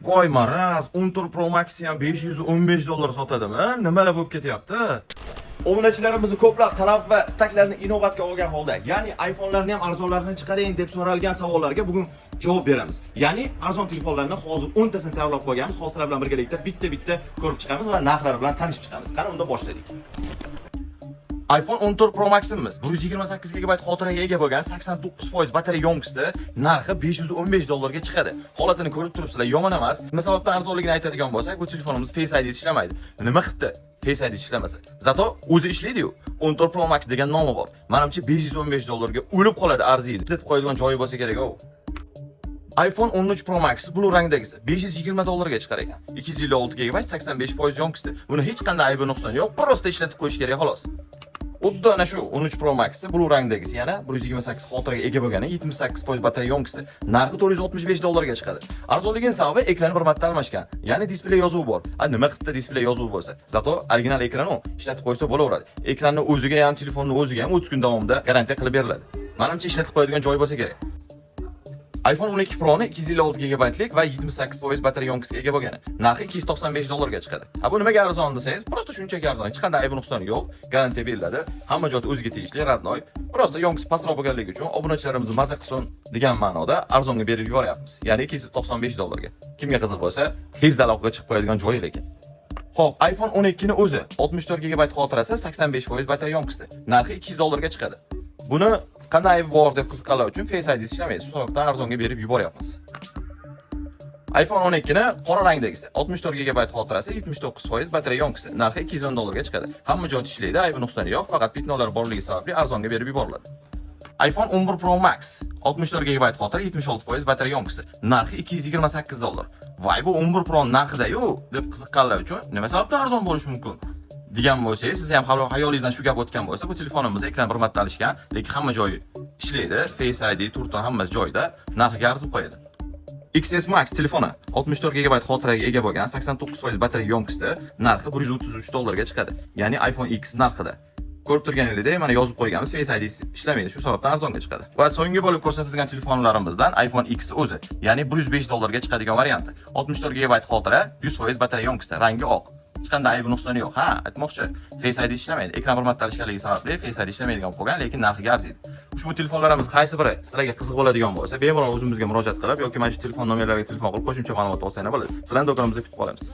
Voy maraz, 14 Pro Max ham $515 sotadimi? Nimalar bo'lib ketyapti? Obunachilarimizni ko'plab talab va istaklarni inobatga olgan holda, ya'ni iPhone'larni ham arzonlarini chiqaring deb so'ralgan savollarga bugun javob beramiz. Ya'ni arzon telefonlarni hozir 10 tasini tayyorlab qo'yganmiz. Hozirlar bilan birgalikda bitta ko'rib chiqamiz va narxlari bilan tanishib chiqamiz. Qani unda boshladik. iPhone 14 Pro Max'imiz 128 GB xotiraga ega bo'lgan 89% batareya yo'nqisida narxi $515 ga chiqadi. Holatini ko'rib turibsizlar, yomon emas. Nima sababdan arzonligini aytadigan bo'lsak, bu telefonimiz Face ID ishlamaydi. Nima qildi? Face ID ishlamasa. Zato o'zi ishlaydi-yu. 14 Pro Max degan nomi bor. Menimcha $515 ga o'lib qoladi, arziydi. Deb qo'yadigan joyi bo'lsa kerak-ku. iPhone 13 Pro Max blue rangdagisi $520 ga chiqar ekan. 256 GB 85% yo'nqisida. Buni hech qanday aybi nuqsoni yo'q, prosta ishlatib qo'yish kerak xolos. Xuddi ana shu 13 Pro Max blue rangdagisi yana 128 xotiraga ega bo'lgani 78% batareya yo'nqisida. Narxi $465 ga chiqadi. Arzonligining sababi ekrani bir marta almashgan. Ya'ni displey yozuvi bor. Nima qilibdi displey yozuvi bo'lsa? Zato original ekran u, ishlatib qo'ysa bo'laveradi. Ekranni o'ziga ham, telefonni o'ziga ham 30 kun davomida garantiya qilib beriladi. Menimcha ishlatib qo'yadigan joy bo'lsa kerak. iPhone 12 Pro ni 256 GB lik va 78% batareya yo'nqisiga ega bo'lgani. Narxi $295 ga chiqadi. Bu nimaga arzon desangiz, prosta shunchaki arzon. Hech qanday aybi nuqsoni yo'q, garantiya beriladi. Hamma joyda o'ziga tegishli, radnoy. Prosta yo'nqisi pastroq bo'lganligi uchun obunachilarimiz maza qilsin degan ma'noda arzonga berib yuboryapmiz. Ya'ni $295 ga. Kimga qiziq bo'lsa, tezda aloqaga chiqib qo'yadigan joyi lekin. Xo'p, iPhone 12 ni o'zi 64 GB xotirasi, 85% batareya yo'nqisida. Narxi $200 ga chiqadi. Buni qanday aybi bor deb qiziqqanlar uchun Face ID ishlamaydi. Shu sababdan arzonga berib yuboryapmiz. iPhone 12 ni qora rangdagisi 64 GB xotirasi, 79% batareya yo'nqisi. Narxi $210 ga chiqadi. Hamma joyda ishlaydi, aybi nuqsoni yo'q, faqat bitnolar borligi sababli arzonga berib yuboriladi. iPhone 11 Pro Max 64 GB xotira, 76% batareya yo'nqisi. Narxi $228. Voy, bu 11 Pro narxida-yu deb qiziqqanlar uchun nima sababdan arzon bo'lishi mumkin degan bo'lsangiz, siz ham hayolingizdan shu gap o'tgan bo'lsa, bu telefonimiz ekran bir marta alishgan, lekin hamma joyi ishlaydi. Face ID, turton hammasi joyida, narxiga arzib qo'yadi. XS Max telefoni 64 GB xotiraga ega bo'lgan 89% batareya yo'nqisida, narxi $133 ga chiqadi. Ya'ni iPhone X narxida. Ko'rib turganingizdek, mana yozib qo'yganmiz, Face ID ishlamaydi, shu sababdan arzonga chiqadi. Va so'nggi bo'lib ko'rsatilgan telefonlarimizdan iPhone X o'zi, ya'ni $105 ga chiqadigan varianti. 64 GB xotira, 100% batareya yo'nqisida, rangi oq. Hech qanday aybi nuqsoni yo'q. Ha, aytmoqchi, Face ID ishlamaydi. Ekran bir marta alishganligi sababli Face ID ishlamaydigan bo'lgan, lekin narxiga arziydi. Ushbu telefonlarimiz qaysi biri sizlarga qiziq bo'ladigan bo'lsa, bemalol o'zimizga murojaat qilib yoki mana shu telefon nomerlariga telefon qilib qo'shimcha ma'lumot olsangiz bo'ladi. Sizlarni do'konimizda kutib qolamiz.